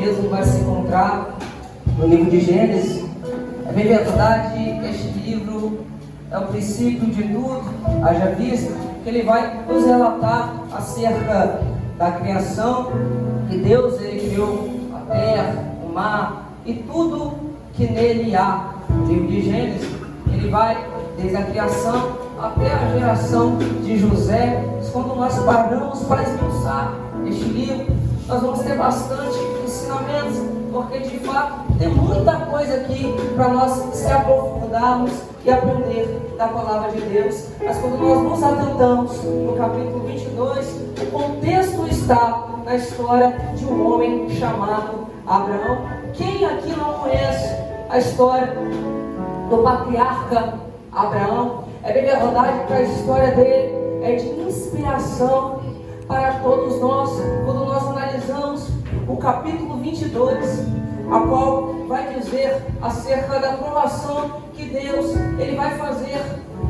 mesmo vai se encontrar no livro de Gênesis. É bem verdade, este livro é o princípio de tudo, haja visto que ele vai nos relatar acerca da criação, que Deus ele criou a terra, o mar e tudo que nele há. O livro de Gênesis, ele vai desde a criação até a geração de José. Quando nós paramos para esmiuçar este livro, nós vamos ter bastante ensinamentos, porque de fato tem muita coisa aqui para nós se aprofundarmos e aprender da palavra de Deus. Mas quando nós nos atentamos no capítulo 22, o contexto está na história de um homem chamado Abraão. Quem aqui não conhece a história do patriarca Abraão? É bem verdade que a história dele é de inspiração para todos nós. Quando nós analisamos o capítulo 22, a qual vai dizer acerca da provação que Deus ele vai fazer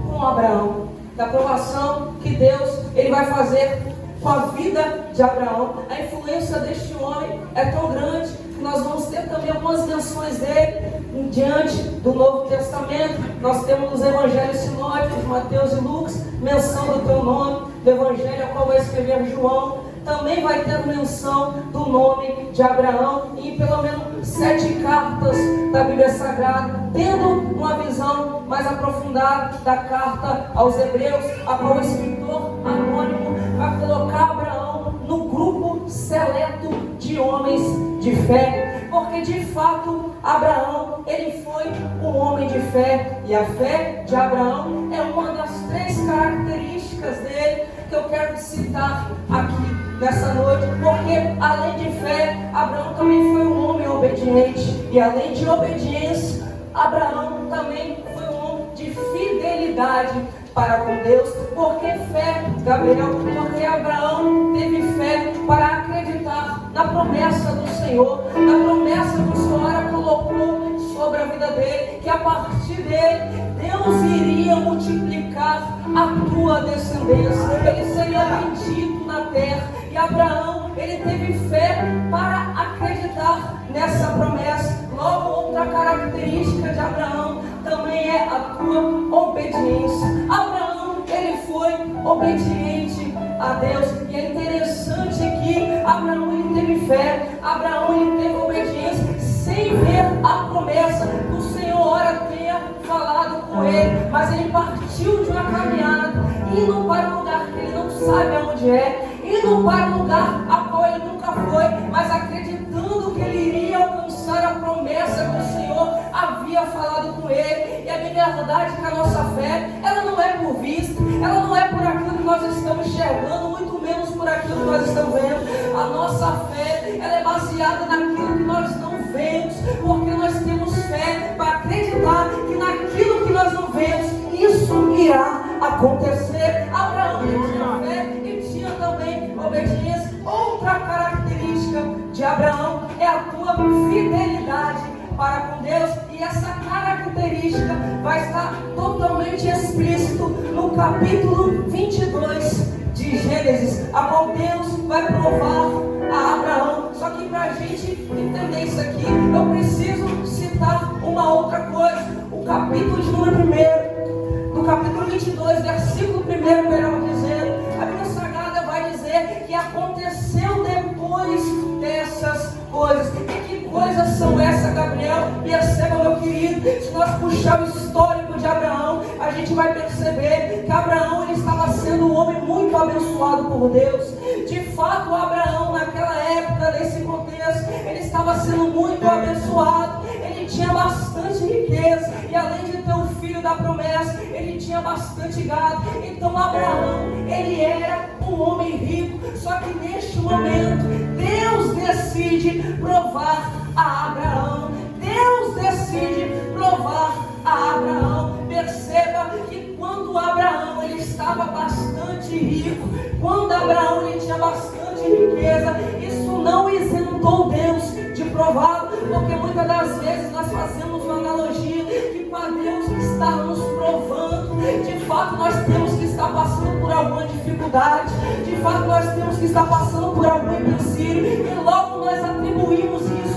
com Abraão, da provação que Deus ele vai fazer com a vida de Abraão. A influência deste homem é tão grande que nós vamos ter também algumas menções dele diante do Novo Testamento. Nós temos nos evangelhos sinóticos, Mateus e Lucas, menção do teu nome, do evangelho ao qual vai escrever João, também vai ter menção do nome de Abraão, e em pelo menos 7 cartas da Bíblia Sagrada, tendo uma visão mais aprofundada da carta aos Hebreus, a qual o escritor anônimo vai colocar Abraão no grupo seleto de homens de fé, porque de fato Abraão ele foi um homem de fé, e a fé de Abraão é uma das 3 características dele que eu quero citar aqui nessa noite, porque além de fé, Abraão também foi um homem obediente, e além de obediência, Abraão também foi um homem de fidelidade para com Deus. Porque fé, Gabriel? Porque Abraão teve fé para acreditar na promessa do Senhor, na promessa que o Senhor colocou sobre a vida dele, que a partir dele Deus iria multiplicar a tua descendência, ele seria bendito na terra. E Abraão, ele teve fé para acreditar nessa promessa. Logo, outra característica de Abraão também é a tua obediência. Abraão, ele foi obediente a Deus. E é interessante que Abraão, ele teve fé, Abraão, ele teve obediência, sem ver a promessa que o Senhor ora tenha falado com ele. Mas ele partiu de uma caminhada, indo para um lugar que ele não sabe aonde é, indo para um lugar a qual ele nunca foi, mas acreditando que ele iria alcançar a promessa que o Senhor havia falado com ele. E a minha verdade é que a nossa fé, ela não é por vista, ela não é por aquilo que nós estamos enxergando, muito menos por aquilo que nós estamos vendo. A nossa fé, ela é baseada naquilo que nós não vemos, porque nós temos fé para acreditar que naquilo que nós não vemos, isso irá acontecer. Abraão tinha fé e tinha também obediência. Outra característica de Abraão é a tua fidelidade para com Deus, e essa característica vai estar totalmente explícito no capítulo 22 de Gênesis, a qual Deus vai provar a Abraão. Só que para a gente entender isso aqui, eu preciso citar uma outra coisa. O capítulo de número 1, do capítulo 22, versículo 1, melhor dizendo, a Bíblia Sagrada vai dizer que aconteceu depois dessas coisas. E que coisas são essas, Gabriel? Perceba, meu querido, se nós puxar o histórico de Abraão, a gente vai perceber que Abraão ele estava sendo um homem muito abençoado por Deus. De fato, Abraão, naquela época, nesse contexto, ele estava sendo muito abençoado. Ele tinha bastante riqueza, e além de ter o filho da promessa, ele tinha bastante gado. Então Abraão, ele era um homem rico. Só que neste momento, Deus decide provar a Abraão. Deus decide provar a Abraão. Perceba que quando Abraão ele estava bastante rico, quando Abraão ele tinha bastante riqueza, isso não isentou Deus de prová-lo, porque muitas das vezes nós fazemos uma analogia que para Deus está nos provando. De fato nós temos que estar passando por alguma dificuldade, de fato nós temos que estar passando por algum empecilho, e logo nós atribuímos isso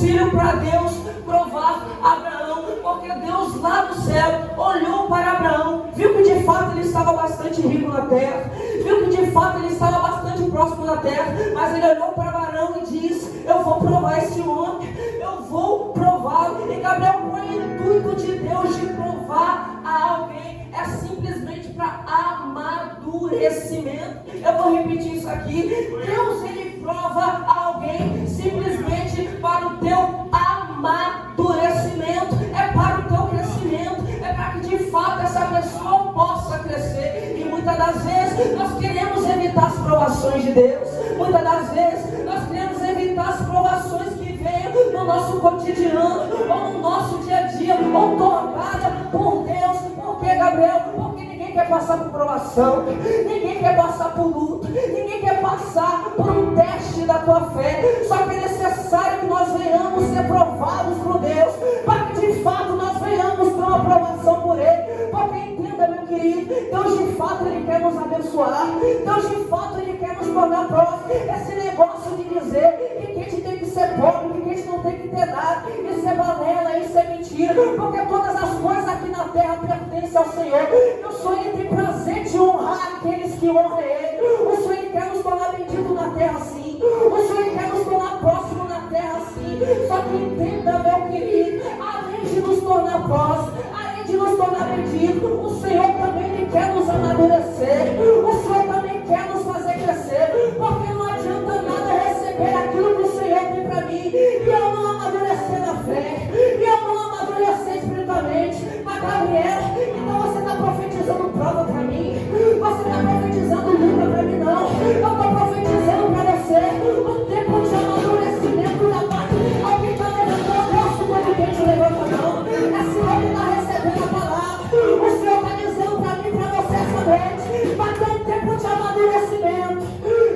empecilho para Deus provar Abraão, porque Deus lá do céu olhou para Abraão, viu que de fato ele estava bastante rico na terra, viu que de fato ele estava bastante próximo da terra, mas ele olhou para Abraão e disse: eu vou provar esse homem, eu vou prová-lo. E Gabriel, qual é o intuito de Deus de provar a alguém? É simplesmente para amadurecimento. Eu vou repetir isso aqui. Deus, ele prova a alguém simplesmente para o teu amadurecimento, é para o teu crescimento, é para que de fato essa pessoa possa crescer. E muitas das vezes nós queremos evitar as provações de Deus, muitas das vezes nós queremos evitar as provações que venham no nosso cotidiano, ou no nosso dia a dia, ou tornada por Deus. Por que, Gabriel? Porque ninguém quer passar por provação, ninguém quer passar por luta, ninguém quer passar por um teste da tua fé. Só que é necessário que nós venhamos ser provados por Deus, para que de fato nós venhamos ter uma aprovação por Ele. Porque entenda, meu querido, Deus de fato Ele quer nos abençoar, Deus de fato Ele quer nos tornar próximos. Esse negócio de dizer que a gente tem que ser pobre, que a gente não tem que ter nada, isso é balela, isso é mentira, porque todas as coisas aqui na terra pertencem ao Senhor. E o Senhor Ele tem prazer de honrar aqueles que honram Ele. O Senhor Ele quer nos tornar bendito na terra sim, o Senhor Ele quer nos tornar próximo na terra sim. Só que entenda, meu querido, além de nos tornar próximo, além de nos tornar bendito, o Senhor também Ele quer nos amadurecer, o Senhor também quer nos fazer crescer, porque não adianta nada receber aquilo que o Senhor tem para mim e eu não amadurecer na fé, e eu não amadurecer espiritualmente. Mas Gabriel, então você está profetizando prova para mim, você está profetizando luta para mim? Não, eu estou profetizando para você o tempo de amadurecimento da parte. Alguém está levantando o braço quando ninguém te levanta não, é sinal que está recebendo a palavra. O Senhor está dizendo para mim e para você essa noite: vai ter um tempo de amadurecimento,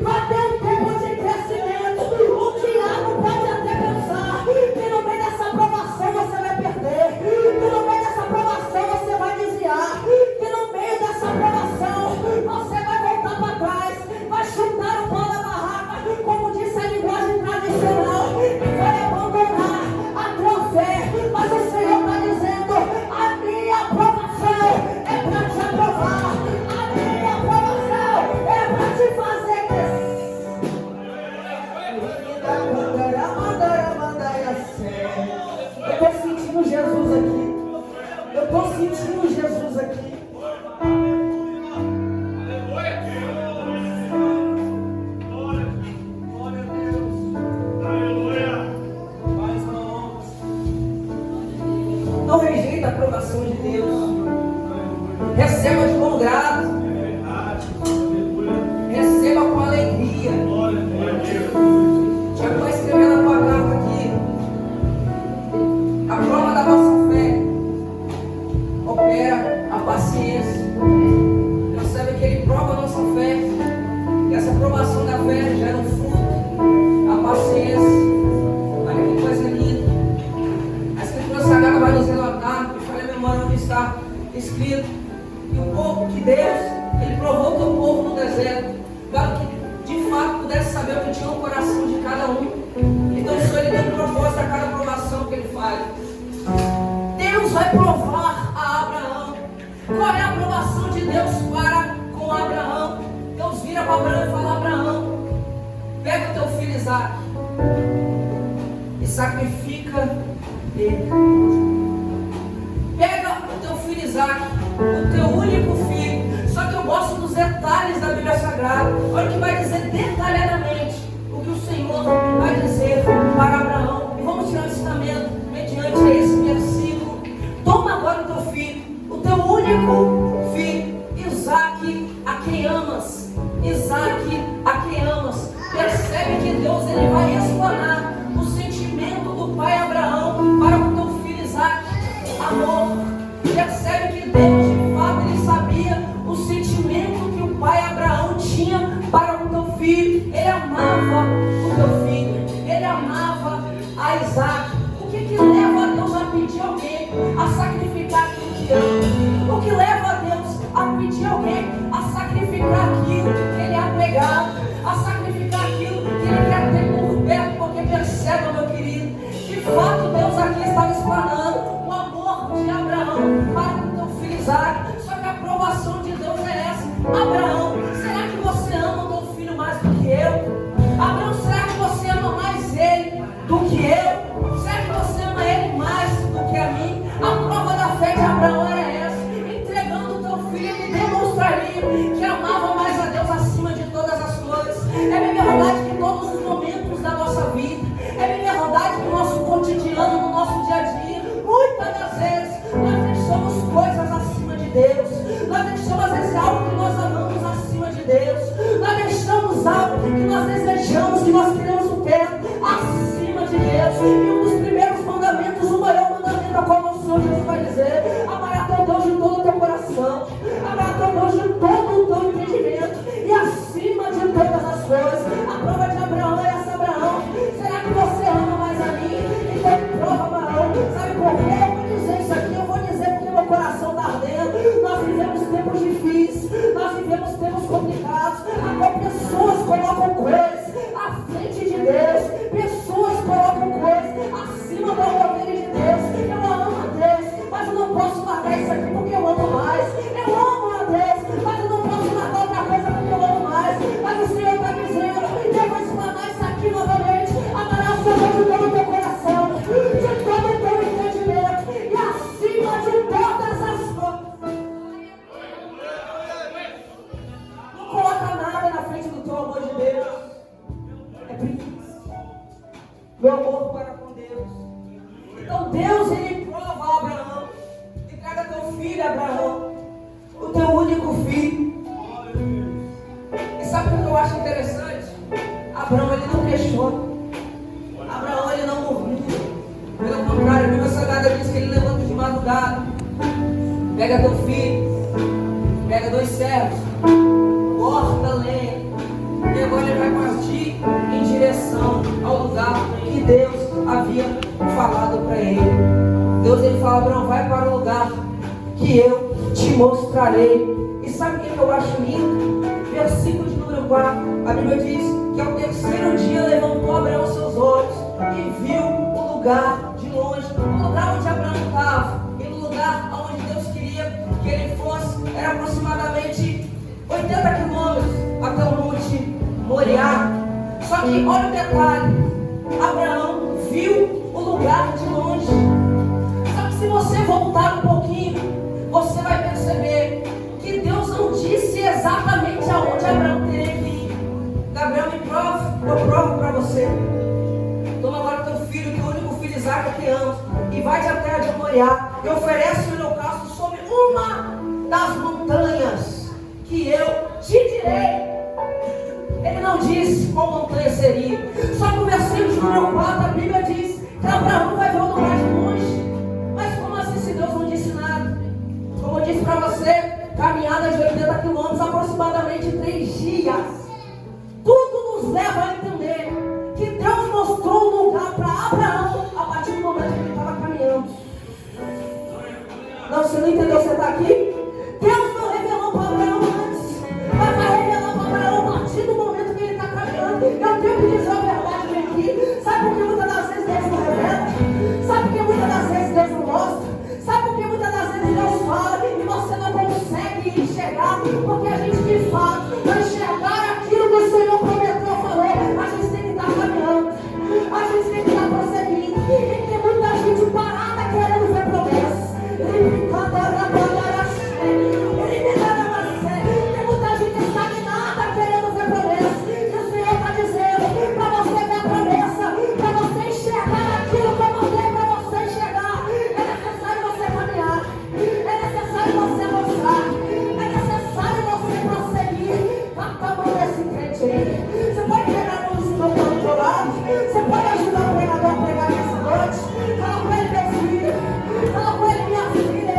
vai ter um tempo de crescimento. O diabo pode até pensar que no meio dessa provação você vai perder, que no meio dessa provação você vai desviar, que no meio dessa provação você vai voltar para trás, vai chutar o pau da barraca, como disse a linguagem tradicional, e vai abandonar a tua fé. Mas o Senhor está dizendo: a minha aprovação é para te aprovar, a minha aprovação é para te fazer crescer. Eu estou sentindo Jesus aqui, eu estou sentindo Jesus aqui. Não rejeita a aprovação de Deus, receba de bom grado, receba com alegria. Tiago vai escrever na tua carta aqui: a prova da nossa fé opera a paciência. Percebe que Ele prova a nossa fé, e essa aprovação da fé gera um fruto, a paciência. Olha que coisa linda. A Escritura Sagrada vai nos relatar, e fala a memória onde está escrito, que o povo que Deus, Ele provou o teu povo no deserto, para que de fato pudesse saber o que tinha no coração de cada um. Então o Senhor Ele tem um propósito a cada provação que Ele faz. Deus vai provar a Abraão. Qual é a aprovação de Deus para com Abraão? Deus vira para Abraão e fala: Abraão, pega o teu filho Isaac e sacrifica ele. Pega o teu filho Isaac, o teu único filho. Só que eu gosto dos detalhes da Bíblia Sagrada. Olha o que vai dizer detalhadamente o que o Senhor vai dizer para Abraão. E vamos tirar o ensinamento mediante esse versículo. Toma agora o teu filho, o teu único filho, Isaac, a quem amas. Isaac, a quem amas. Percebe que Deus Ele vai explanar o sentimento do pai Abraão para o teu filho Isaac. Amor. Percebe que Deus de fato Ele sabia o sentimento que o pai Abraão tinha para o teu filho. desejamos, que nós queremos o pé acima de Deus. E um dos primeiros mandamentos, o maior mandamento, a qual o Senhor Jesus vai dizer: amarás teu Deus de todo o teu coração, amarás teu Deus de todo o teu entendimento e acima de todas as coisas. A prova de Abraão é essa: Abraão, será que você ama mais a mim? Então prova, Abraão. Sabe por quê? Eu vou dizer isso aqui, eu vou dizer porque meu coração está ardendo. Nós vivemos tempos difíceis, nós vivemos tempos complicados, a qual pessoas colocam coisas à frente de Deus, pessoas colocam coisas acima do governo de Deus. Eu amo a Deus, mas eu não posso largar isso aqui porque eu amo mais. Eu amo a Deus, mas eu não posso largar outra coisa porque eu amo mais. Mas o Senhor está dizendo: eu vou explanar isso aqui novamente. Amarás o Senhor de todo o teu coração, de todo o teu entendimento e acima de todas as coisas. Não coloca nada na frente do teu amor de Deus. É preguiça. Meu amor para com Deus. Então Deus, ele prova a Abraão: entrega teu filho, Abraão, o teu único filho. E sabe o que eu acho interessante? Abraão, ele não questiona. Abraão, ele não murmura. Pelo contrário, a Bíblia Sagrada diz que ele levanta de madrugada, pega teu filho, pega 2 servos, corta a lenha, e agora ele vai partir em direção ao lugar que Deus havia falado para ele. Deus, ele fala: Abraão, vai para o lugar que eu te mostrarei. E sabe o que eu acho lindo? Versículo de número 4, a Bíblia diz que ao 3º dia levantou Abraão seus olhos e viu o lugar de longe. O lugar onde Abraão estava e no lugar onde Deus queria que ele fosse era aproximadamente 80 quilômetros até o Monte Moriá. Só que olha o detalhe: Abraão viu o lugar de longe. Só que se você voltar um pouquinho, você vai perceber que Deus não disse exatamente aonde Abraão teria que ir. Gabriel, me prova, eu provo para você. Toma agora teu filho, teu único filho Isaque, que ama, e vai à terra de Moriá e oferece o holocausto sobre uma das montanhas que eu te direi. Ele não disse qual montanha seria. Só que no versículo de número 4 a Bíblia diz que Abraão vai ver o lugar de longe. Mas como assim, se Deus não disse nada? Como eu disse para você, caminhada de 80 quilômetros, aproximadamente 3 dias. Tudo nos leva a entender que Deus mostrou um lugar para Abraão a partir do momento que ele estava caminhando. Não, você não entendeu? Você está aqui? Deus não revelou para Abraão antes, mas vai revelar para Abraão a partir do momento que ele está caminhando. Eu tenho que dizer a verdade bem aqui. Sabe por que muitas das vezes Deus não revela? Sabe por que muitas das vezes Deus não mostra? Sabe por que muitas das vezes Deus fala e você não consegue enxergar? Porque a gente, de fato, vai enxergar aquilo que o Senhor prometeu, falou. A gente tem que estar caminhando, a gente tem que estar prosseguindo. E tem muita gente parada querendo ver promessas. Tem muita gente estagnada querendo ver promessas. E o Senhor está dizendo para você ver a promessa, para você enxergar aquilo que eu mandei para você enxergar. É necessário você caminhar, é necessário você avançar, é necessário você prosseguir. Bata a mão desse crente aí. Você pode pegar a mão do Senhor para o teu lado, você pode ajudar o pregador a pregar nessa noite. Fala com ele, meu filho, fala com ele, minha filha.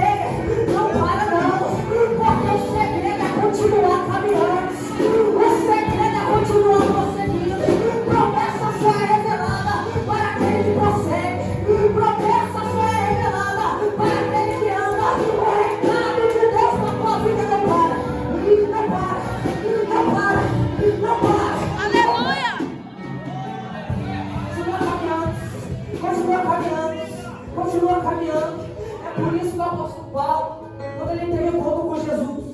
Não para não, porque o segredo é continuar caminhando, o segredo é continuar prosseguindo. Promessa só é revelada para aquele que prossegue, promessa só é revelada para aquele que anda. O recado de Deus na tua vida não para, não para, não para, não para. Aleluia! Continua caminhando, continua caminhando, continua caminhando. É por isso que o apóstolo Paulo, quando ele teve um encontro com Jesus,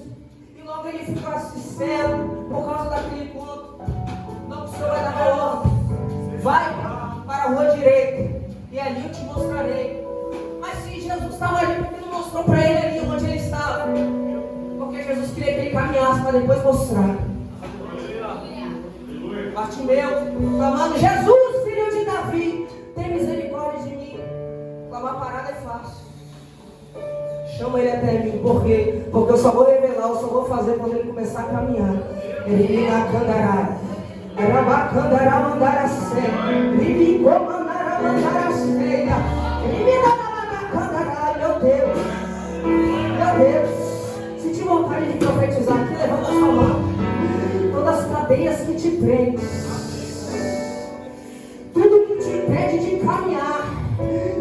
e logo ele ficou sincero por causa daquele encontro, não, o Senhor vai dar uma ordem: vai para a rua direita, e ali eu te mostrarei. Mas se Jesus estava ali, por que não mostrou para ele ali onde ele estava? Porque Jesus queria que ele caminhasse para depois mostrar. Bartimeu, clamando: Jesus, filho de Davi, tem misericórdia de mim. Clamar parada é fácil. Chama ele até mim. Por quê? Porque eu só vou revelar, eu só vou fazer quando ele começar a caminhar. Ele me candará. Meu Deus, meu Deus, senti vontade de profetizar aqui, levanta a sua mão. Todas as cadeias que te prendem, tudo que te impede de caminhar,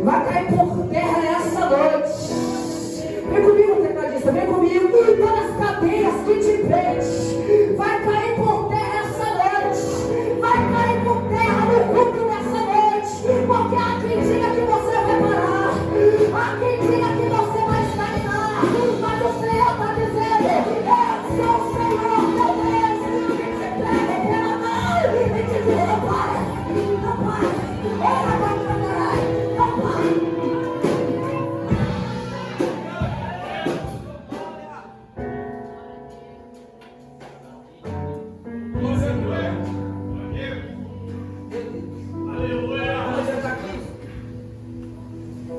vai cair por terra nessa noite. Vem comigo, tecladista, vem comigo. Todas as cadeias que te prendem, vai cair por terra essa noite. Vai cair por terra no culto dessa noite. Porque há quem diga que você vai parar, há quem diga que você vai estagnar, mas o Senhor está dizendo: eu sou o Senhor, meu Deus, que te pego pela mão e te digo: não para, não para, ora para cantar, não para.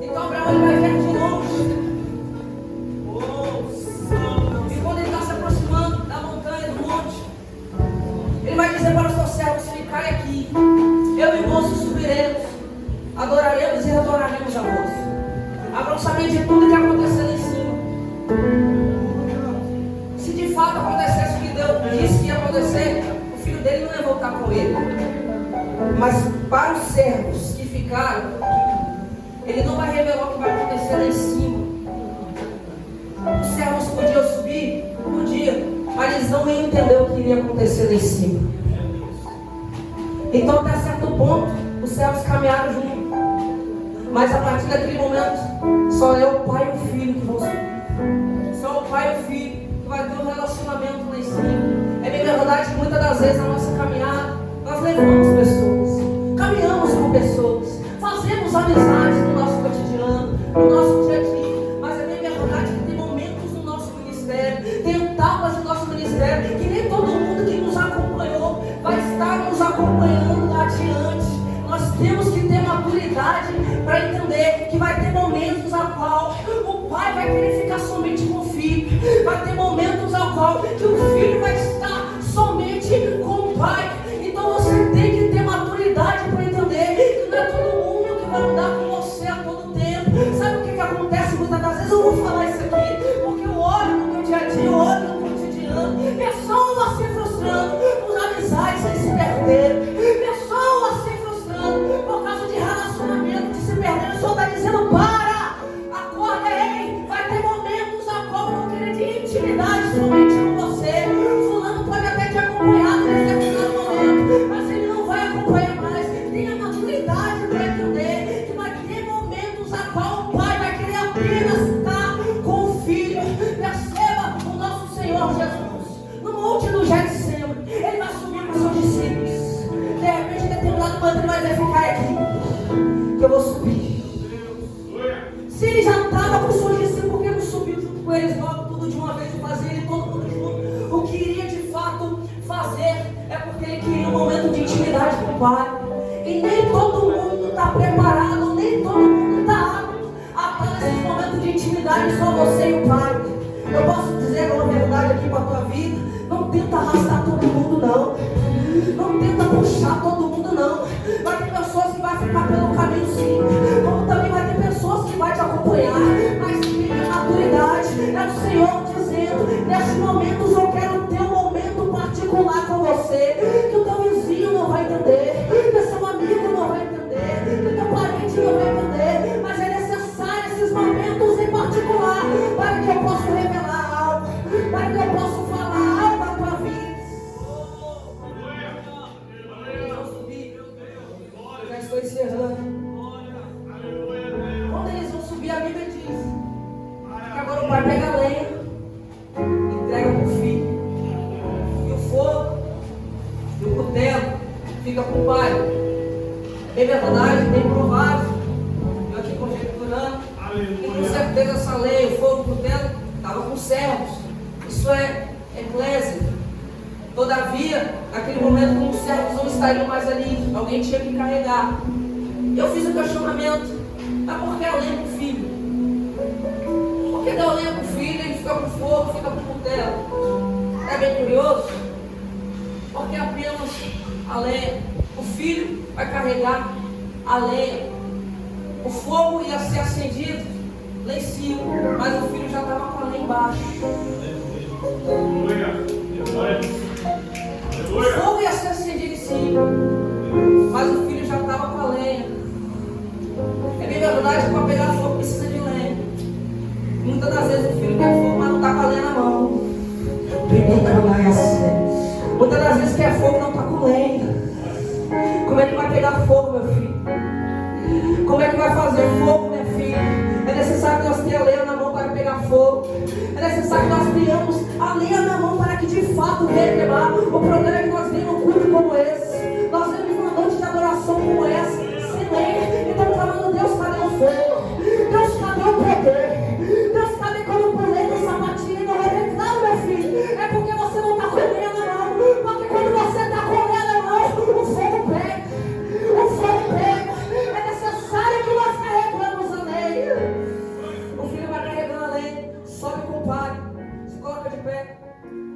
Então Abraão ele vai ver de longe. E quando ele está se aproximando da montanha, do monte, ele vai dizer para os seus servos: ficai aqui, eu e moço subiremos, adoraremos e retornaremos a vós. Abraão sabia de tudo que ia acontecer lá em cima. Se de fato acontecesse o que Deus disse que ia acontecer, o filho dele não ia voltar com ele. Mas para os servos que ficaram, ele não vai revelar o que vai acontecer lá em cima. Os servos podiam subir, podiam, mas eles não iam entender o que iria acontecer lá em cima. Então até certo ponto, os servos caminharam juntos. Mas a partir daquele momento, só é o pai e o filho que vão subir. Só o pai e o filho que vai ter um relacionamento lá em cima. É bem verdade que muitas das vezes na nossa caminhada, nós levamos pessoas, caminhamos com pessoas, fazemos amizades no nosso cotidiano, no nosso dia a dia. Mas é bem verdade que tem momentos no nosso ministério, tem etapas do nosso ministério, que nem todo mundo que nos acompanhou vai estar nos acompanhando lá adiante. Nós temos que ter maturidade para entender que vai ter momentos a qual o pai vai querer ficar somente com o filho, vai ter momentos a qual que o filho vai estar somente com o pai. Então você tem que ter maturidade para entender que não é todo mundo que vai andar com você a todo tempo. Sabe o que acontece muitas das vezes? Eu vou falar isso aqui porque eu olho no meu dia a dia, eu olho no cotidiano, pessoas se frustrando por amizades sem se perder, pessoas se frustrando por causa de relacionamento que se perderam. O Senhor está dizendo: para, acorda, ei, vai ter momentos a qual eu vou querer de intimidade somente com você. Fulano pode até te acompanhar nesse determinado momento, mas ele não vai acompanhar mais. Tenha maturidade para entender que vai ter momentos a qual o pai vai querer apenas estar com o filho. Perceba o nosso Senhor Jesus no monte do Getsemane, ele vai subir com os seus discípulos. De repente, em determinado momento, ele vai dizer: ficai aqui, que eu vou subir. Se ele já estava com os seus discípulos, por que não subiu junto com eles logo, tudo de uma vez, e fazer ele todo mundo junto? O que iria de fato fazer é porque ele queria um momento de intimidade com o pai. E nem todo mundo está preparado, nem todo mundo está apto a estar nesse momento de intimidade, só você e o pai. Eu posso dizer uma verdade aqui para a tua vida: não tenta arrastar todo mundo, não. Não tenta puxar todo mundo, não. Vai ter pessoas que vão ficar pelo caminho, sim. Como também vai ter pessoas que vão te acompanhar. Mas tenha maturidade. É o Senhor dizendo: nesses momentos eu quero ter um momento particular com você, que o teu vizinho não vai entender, que o seu amigo não vai entender, que o teu parente não vai entender. Mas é necessário esses momentos em particular, para que eu possa revelar algo, para que eu possa falar algo à tua vida. Já estou encerrando. Quando eles vão subir, a Bíblia diz que agora o pai pega a lenha, entrega para o filho, e o fogo e o cutelo fica com o pai. É bem verdade, bem provável, eu aqui conjecturando, e com certeza essa lenha, o fogo e o cutelo estava com servos. Isso é eclésia. Todavia, naquele momento, como os servos não estariam mais ali, alguém tinha que carregar. Eu fiz o questionamento: mas por que a lenha com o filho? Por que deu a lenha com o filho, ele fica com fogo, fica com cutelo? É bem curioso, porque apenas a lenha, o filho vai carregar a lenha. O fogo ia ser acendido lá em cima, mas o filho já estava com a lenha embaixo. O fogo ia ser acendido em cima, mas o filho já estava com a lenha. É bem verdade que para pegar fogo precisa de lenha. Muitas das vezes o filho quer fogo, mas não está com a lenha na mão. Muitas das vezes quer fogo, não está com lenha. Como é que vai pegar fogo, meu filho? Como é que vai fazer fogo, minha filha? É necessário que nós tenhamos a lenha na mão para pegar fogo. É necessário que nós tenhamos a lenha na mão para que de fato venha queimar. O problema é que nós vemos um culto como esse. Nós vemos uma noite de adoração como essa, sem lenha. Então falando, Deus, cadê o fogo? Deus, cadê o poder? Deus, cadê quando eu pulei no sapatinho e não reclamo, meu filho? É porque você não está com lenha na mão. Porque quando você está com lenha na mão, o fogo pega. O fogo pega. É necessário que nós carregamos a lenha. O filho vai carregando a lenha. Sobe com o pai. Se coloca de pé.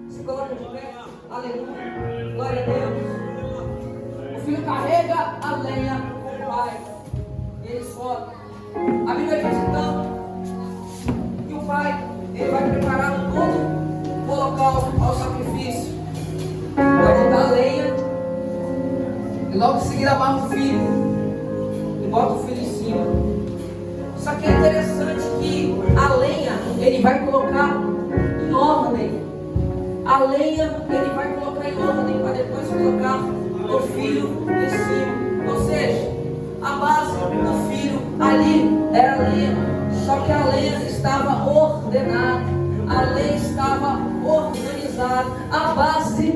Se coloca de pé. Aleluia. Glória a Deus. O filho carrega a lenha com o pai. E ele sobe. A Bíblia diz então que o pai, ele vai preparar todo o holocausto ao sacrifício. Vai botar a lenha. E logo em seguida amarra o filho. E bota o filho em cima. Só que é interessante que a lenha, ele vai colocar em ordem. A lenha, ele vai colocar em ordem para depois colocar o filho em cima. Ou seja, a base do filho ali era a lenha. Só que a lenha estava ordenada. A lenha estava organizada. A base